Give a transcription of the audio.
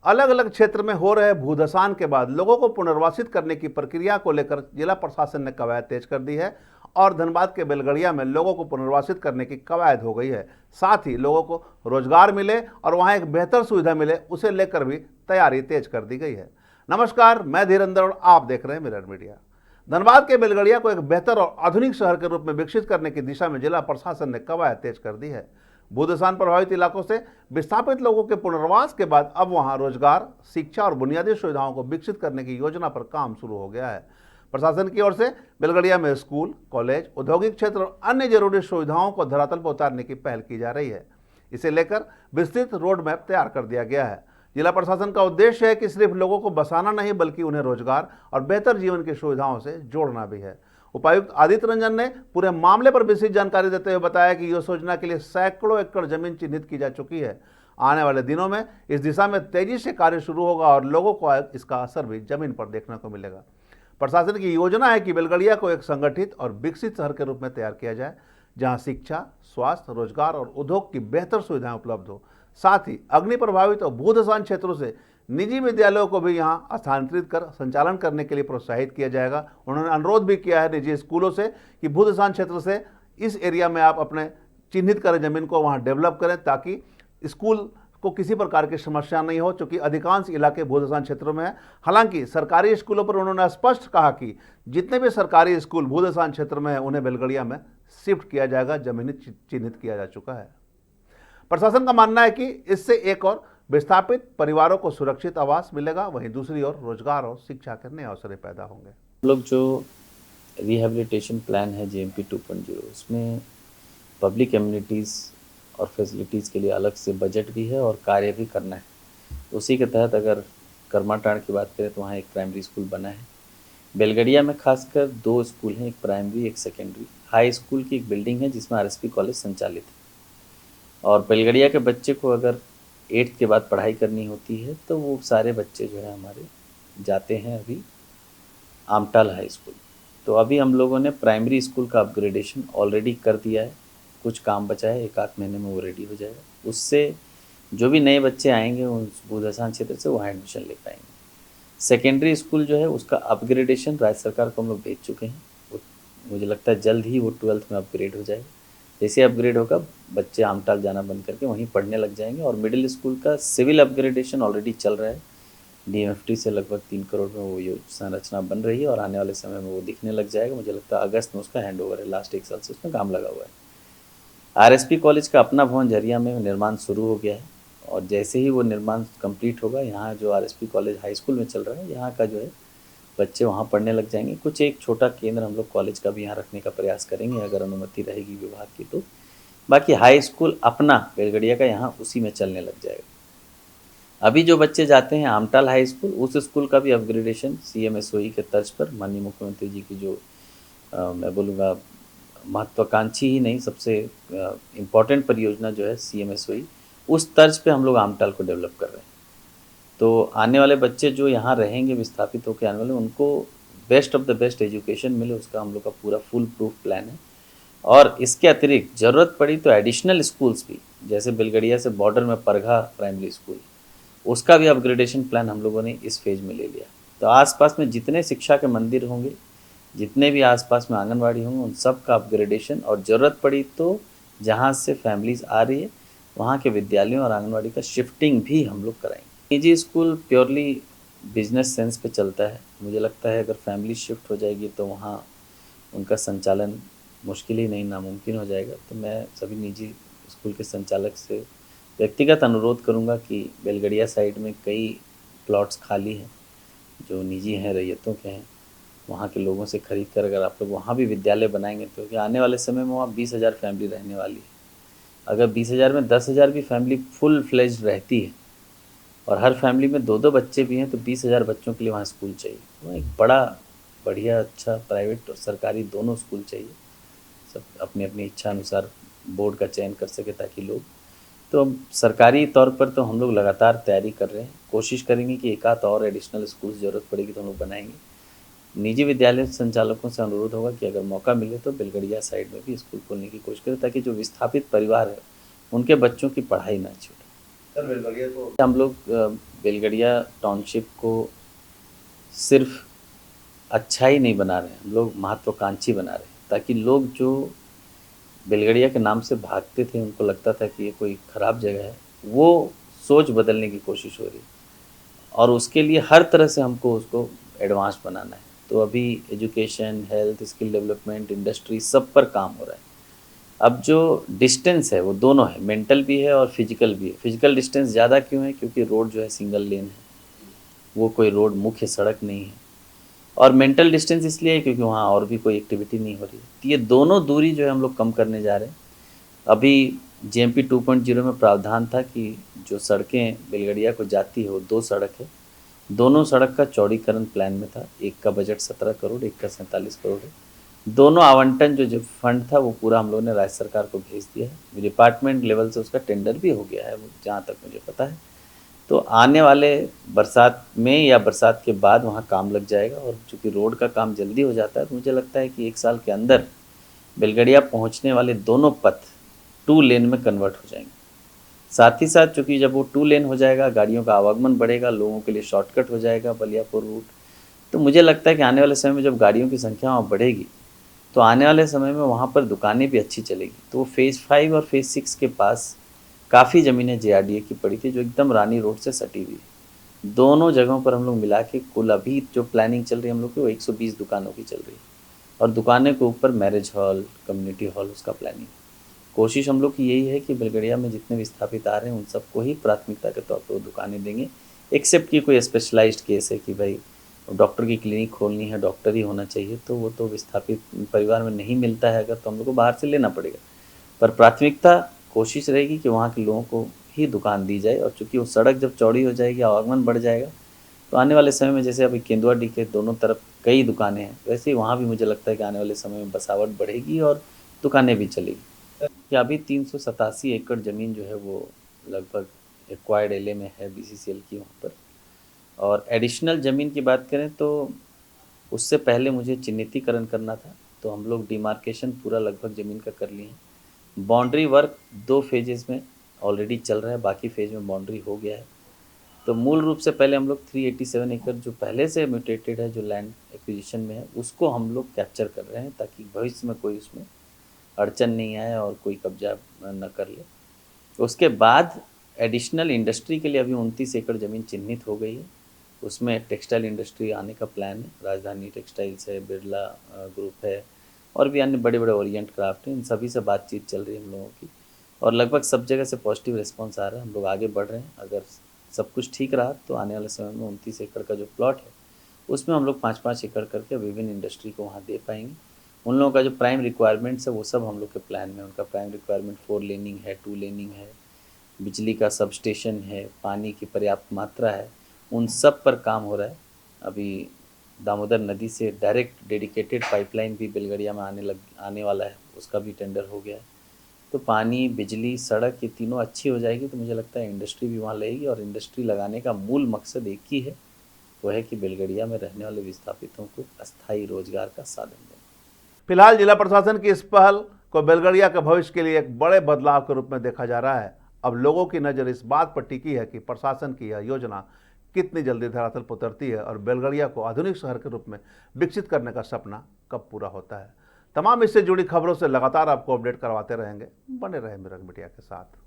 अलग अलग क्षेत्र में हो रहे भूधसान के बाद लोगों को पुनर्वासित करने की प्रक्रिया को लेकर जिला प्रशासन ने कवायद तेज कर दी है और धनबाद के बेलगड़िया में लोगों को पुनर्वासित करने की कवायद हो गई है। साथ ही लोगों को रोजगार मिले और वहां एक बेहतर सुविधा मिले, उसे लेकर भी तैयारी तेज कर दी गई है। नमस्कार, मैं धीरेन्द्र और आप देख रहे हैं मिरर मीडिया। धनबाद के बेलगड़िया को एक बेहतर और आधुनिक शहर के रूप में विकसित करने की दिशा में जिला प्रशासन ने कवायद तेज कर दी है। भूदसान प्रभावित इलाकों से विस्थापित लोगों के पुनर्वास के बाद अब वहां रोजगार, शिक्षा और बुनियादी सुविधाओं को विकसित करने की योजना पर काम शुरू हो गया है। प्रशासन की ओर से बेलगड़िया में स्कूल, कॉलेज, औद्योगिक क्षेत्र और अन्य जरूरी सुविधाओं को धरातल पर उतारने की पहल की जा रही है। इसे लेकर विस्तृत रोड मैप तैयार कर दिया गया है। जिला प्रशासन का उद्देश्य है कि सिर्फ लोगों को बसाना नहीं, बल्कि उन्हें रोजगार और बेहतर जीवन की सुविधाओं से जोड़ना भी है। उपायुक्त आदित्य रंजन ने पूरे मामले पर विस्तृत जानकारी देते हुए बताया कि योजना के लिए सैकड़ों एकड़ जमीन चिन्हित की जा चुकी है। आने वाले दिनों में इस दिशा में तेजी से कार्य शुरू होगा और लोगों को इसका असर भी जमीन पर देखने को मिलेगा। प्रशासन की योजना है कि बेलगड़िया को एक संगठित और विकसित शहर के रूप में तैयार किया जाए, जहां शिक्षा, स्वास्थ्य, रोजगार और उद्योग की बेहतर सुविधाएं उपलब्ध हो। साथ ही अग्नि प्रभावित और भूधसान क्षेत्रों से निजी विद्यालयों को भी यहां स्थानांतरित कर संचालन करने के लिए प्रोत्साहित किया जाएगा। उन्होंने अनुरोध भी किया है निजी स्कूलों से कि भूधसान क्षेत्र से इस एरिया में आप अपने चिन्हित करें जमीन को, वहां डेवलप करें, ताकि स्कूल को किसी प्रकार की समस्या नहीं हो, क्योंकि अधिकांश इलाके भूधसान क्षेत्रों में है। हालांकि सरकारी स्कूलों पर उन्होंने स्पष्ट कहा कि जितने भी सरकारी स्कूल भूधसान क्षेत्र में है उन्हें बेलगड़िया में शिफ्ट किया जाएगा, जमीन चिन्हित किया जा चुका है। प्रशासन का मानना है कि इससे एक और विस्थापित परिवारों को सुरक्षित आवास मिलेगा, वहीं दूसरी ओर रोजगार और शिक्षा के नए अवसर पैदा होंगे। लोग जो रिहैबिलिटेशन प्लान है JMP 2.0, उसमें पब्लिक एमिनिटीज़ और फैसिलिटीज़ के लिए अलग से बजट भी है और कार्य भी करना है। उसी के तहत अगर करमाटांड़ की बात करें तो वहाँ एक प्राइमरी स्कूल बना है। बेलगड़िया में खासकर 2 स्कूल हैं, एक प्राइमरी एक सेकेंडरी। हाई स्कूल की एक बिल्डिंग है जिसमें RSP कॉलेज संचालित है। और बेलगड़िया के बच्चे को अगर 8th के बाद पढ़ाई करनी होती है तो वो सारे बच्चे जो है हमारे जाते हैं अभी आमटाल हाई स्कूल। तो अभी हम लोगों ने प्राइमरी स्कूल का अपग्रेडेशन ऑलरेडी कर दिया है, कुछ काम बचा है, 1 आध महीने में वो रेडी हो जाएगा। उससे जो भी नए बच्चे आएंगे उस भूधसान क्षेत्र से वहाँ एडमिशन ले पाएंगे। सेकेंडरी स्कूल जो है उसका अपग्रेडेशन राज्य सरकार को हम लोग भेज चुके हैं। मुझे लगता है जल्द ही वो 12th में अपग्रेड हो जाएगा। जैसे अपग्रेड होगा बच्चे आमटाल जाना बंद करके वहीं पढ़ने लग जाएंगे। और मिडिल स्कूल का सिविल अपग्रेडेशन ऑलरेडी चल रहा है। DMFT से लगभग 3 करोड़ में वो संरचना बन रही है और आने वाले समय में वो दिखने लग जाएगा। मुझे लगता है अगस्त में उसका हैंड ओवर है, लास्ट 1 साल से उसमें काम लगा हुआ है। RSP कॉलेज का अपना भवन झरिया में निर्माण शुरू हो गया है और जैसे ही वो निर्माण कंप्लीट होगा, यहाँ जो RSP कॉलेज हाई स्कूल में चल रहा है, यहाँ का जो है बच्चे वहाँ पढ़ने लग जाएंगे। कुछ एक छोटा केंद्र हम लोग कॉलेज का भी यहाँ रखने का प्रयास करेंगे अगर अनुमति रहेगी विभाग की तो। बाकी हाई स्कूल अपना बेलगड़िया का यहाँ उसी में चलने लग जाएगा। अभी जो बच्चे जाते हैं आमटाल हाई स्कूल, उस स्कूल का भी अपग्रेडेशन CM SOE के तर्ज पर माननीय मुख्यमंत्री जी की जो मैं बोलूँगा महत्वाकांक्षी ही नहीं, सबसे इम्पॉर्टेंट परियोजना जो है CM SOE, उस तर्ज पे हम लोग आमटाल को डेवलप कर रहे हैं। तो आने वाले बच्चे जो यहाँ रहेंगे विस्थापित होकर आने वाले, उनको best of the best education मिले, उसका हम लोग का पूरा फुल प्रूफ प्लान है। और इसके अतिरिक्त ज़रूरत पड़ी तो एडिशनल स्कूल्स भी, जैसे बेलगड़िया से बॉर्डर में परघा प्राइमरी स्कूल, उसका भी अपग्रेडेशन प्लान हम लोगों ने इस फेज में ले लिया। तो आसपास में जितने शिक्षा के मंदिर होंगे, जितने भी आसपास में आंगनवाड़ी होंगे, उन सब का अपग्रेडेशन, और ज़रूरत पड़ी तो जहाँ से फैमिलीज़ आ रही है वहाँ के विद्यालयों और आंगनवाड़ी का शिफ्टिंग भी हम लोग कराएंगे। निजी स्कूल प्योरली बिजनेस सेंस पे चलता है। मुझे लगता है अगर फैमिली शिफ्ट हो जाएगी तो वहाँ उनका संचालन मुश्किल ही नहीं, नामुमकिन हो जाएगा। तो मैं सभी निजी स्कूल के संचालक से व्यक्तिगत अनुरोध करूँगा कि बेलगड़िया साइड में कई प्लॉट्स खाली हैं जो निजी हैं, रैयतों के हैं, वहाँ के लोगों से खरीद कर अगर आप लोग वहाँ भी विद्यालय बनाएंगे तो कि आने वाले समय में वहाँ 20,000 फैमिली रहने वाली है। अगर 20,000 में 10,000 भी फैमिली फुल फ्लेज्ड रहती है और हर फैमिली में 2-2 बच्चे भी हैं तो 20,000 बच्चों के लिए वहाँ स्कूल चाहिए। वहाँ एक बड़ा बढ़िया अच्छा प्राइवेट और सरकारी दोनों स्कूल चाहिए। सब अपनी अपनी इच्छा अनुसार बोर्ड का चयन कर सके ताकि लोग, तो सरकारी तौर पर तो हम लोग लगातार तैयारी कर रहे हैं, कोशिश करेंगे कि एक आध और एडिशनल स्कूल ज़रूरत पड़ेगी तो हम लोग बनाएंगे। निजी विद्यालय संचालकों से अनुरोध होगा कि अगर मौका मिले तो बेलगड़िया साइड में भी स्कूल खोलने की कोशिश करें ताकि जो विस्थापित परिवार है उनके बच्चों की पढ़ाई ना छूटे। सर बेलगड़िया तो हम लोग बेलगड़िया टाउनशिप को सिर्फ अच्छा ही नहीं बना रहे हैं, हम लोग महत्वाकांक्षी बना रहे हैं, ताकि लोग जो बेलगड़िया के नाम से भागते थे, उनको लगता था कि ये कोई ख़राब जगह है, वो सोच बदलने की कोशिश हो रही है और उसके लिए हर तरह से हमको उसको एडवांस बनाना है। तो अभी education, health, skill development, industry सब पर काम हो रहा है। अब जो डिस्टेंस है वो दोनों है, मेंटल भी है और फिजिकल भी है। फिजिकल डिस्टेंस ज़्यादा क्यों है? क्योंकि रोड जो है सिंगल लेन है, वो कोई रोड मुख्य सड़क नहीं है। और मेंटल डिस्टेंस इसलिए है क्योंकि वहाँ और भी कोई एक्टिविटी नहीं हो रही है। तो ये दोनों दूरी जो है हम लोग कम करने जा रहे हैं। अभी जेएमपी 2.0 में प्रावधान था कि जो सड़कें बेलगड़िया को जाती है वो 2 सड़क है, दोनों सड़क का चौड़ीकरण प्लान में था। एक का बजट 17 करोड़, एक का 47 करोड़ है। दोनों आवंटन जो फंड था वो पूरा हम लोगों ने राज्य सरकार को भेज दिया है। डिपार्टमेंट लेवल से उसका टेंडर भी हो गया है, जहाँ तक मुझे पता है। तो आने वाले बरसात में या बरसात के बाद वहाँ काम लग जाएगा और चूँकि रोड का काम जल्दी हो जाता है तो मुझे लगता है कि 1 साल के अंदर बेलगड़िया पहुँचने वाले दोनों पथ 2 लेन में कन्वर्ट हो जाएंगे। साथ ही साथ चूँकि जब वो 2 लेन हो जाएगा, गाड़ियों का आवागमन बढ़ेगा, लोगों के लिए शॉर्टकट हो जाएगा बलियापुर रूट। तो मुझे लगता है कि आने वाले समय में जब गाड़ियों की संख्या वहाँ बढ़ेगी तो आने वाले समय में वहाँ पर दुकानें भी अच्छी चलेगी। तो फ़ेज़ 5 और फ़ेज़ 6 के पास काफ़ी ज़मीनें जेआरडीए की पड़ी थी जो एकदम रानी रोड से सटी हुई है। दोनों जगहों पर हम लोग मिला के कुल अभी जो प्लानिंग चल रही है हम लोग की, वो 120 दुकानों की चल रही है और दुकानें के ऊपर मैरिज हॉल, कम्युनिटी हॉल, उसका प्लानिंग। कोशिश हम लोग की यही है कि बेलगड़िया में जितने विस्थापित आ रहे हैं उन सबको ही प्राथमिकता के तौर पर वो दुकानें देंगे, एक्सेप्ट कि कोई स्पेशलाइज्ड केस है कि भाई डॉक्टर की क्लिनिक खोलनी है, डॉक्टर ही होना चाहिए, तो वो तो विस्थापित परिवार में नहीं मिलता है अगर, तो हम लोग को बाहर से लेना पड़ेगा। पर प्राथमिकता कोशिश रहेगी कि वहाँ के लोगों को ही दुकान दी जाए। और चूँकि वो सड़क जब चौड़ी हो जाएगी, आवागमन बढ़ जाएगा, तो आने वाले समय में जैसे अभी केंदुआडीह के दोनों तरफ कई दुकानें हैं, वैसे ही वहाँ भी मुझे लगता है कि आने वाले समय में बसावट बढ़ेगी और दुकानें भी चलेगी। कि अभी 387 एकड़ ज़मीन जो है वो लगभग एक्वायर्ड एले में है बीसीसीएल की वहाँ पर। और एडिशनल ज़मीन की बात करें तो उससे पहले मुझे चिन्हितीकरण करना था, तो हम लोग डिमार्केशन पूरा लगभग ज़मीन का कर लिए हैं। बाउंड्री वर्क 2 फेजेज़ में ऑलरेडी चल रहा है, बाकी फेज़ में बाउंड्री हो गया है। तो मूल रूप से पहले हम लोग 387 एकड़ जो पहले से म्यूटेटेड है, जो लैंड एक्विजिशन में है, उसको हम लोग कैप्चर कर रहे हैं ताकि भविष्य में कोई उसमें अड़चन नहीं आए और कोई कब्जा न कर ले। उसके बाद एडिशनल इंडस्ट्री के लिए अभी 29 एकड़ ज़मीन चिन्हित हो गई है। उसमें टेक्सटाइल इंडस्ट्री आने का प्लान है। राजधानी टेक्सटाइल्स है, बिरला ग्रुप है और भी अन्य बड़े बड़े ओरिएंट क्राफ्ट हैं। इन सभी से बातचीत चल रही है हम लोगों की और लगभग सब जगह से पॉजिटिव रिस्पॉन्स आ रहा है। हम लोग आगे बढ़ रहे हैं। अगर सब कुछ ठीक रहा तो आने वाले समय में 29 एकड़ का जो प्लॉट है उसमें हम लोग 5-5 एकड़ करके विभिन्न इंडस्ट्री को वहाँ दे पाएंगे। उन लोगों का जो प्राइम रिक्वायरमेंट्स है वो सब हम लोग के प्लान में। उनका प्राइम रिक्वायरमेंट 4 लेनिंग है, 2 लेनिंग है, बिजली का सबस्टेशन है, पानी की पर्याप्त मात्रा है, उन सब पर काम हो रहा है। अभी दामोदर नदी से डायरेक्ट डेडिकेटेड पाइपलाइन भी बेलगड़िया में आने वाला है, उसका भी टेंडर हो गया है। तो पानी, बिजली, सड़क, ये तीनों अच्छी हो जाएगी तो मुझे लगता है इंडस्ट्री भी वहाँ लगेगी। और इंडस्ट्री लगाने का मूल मकसद एक ही है, वो है कि बेलगड़िया में रहने वाले विस्थापितों को अस्थायी रोजगार का साधन देना। फिलहाल जिला प्रशासन की इस पहल को बेलगड़िया के भविष्य के लिए एक बड़े बदलाव के रूप में देखा जा रहा है। अब लोगों की नज़र इस बात पर टिकी है कि प्रशासन की यह योजना कितनी जल्दी धरातल पर उतरती है और बेलगड़िया को आधुनिक शहर के रूप में विकसित करने का सपना कब पूरा होता है। तमाम इससे जुड़ी खबरों से लगातार आपको अपडेट करवाते रहेंगे। बने रहे मिरर मीडिया के साथ।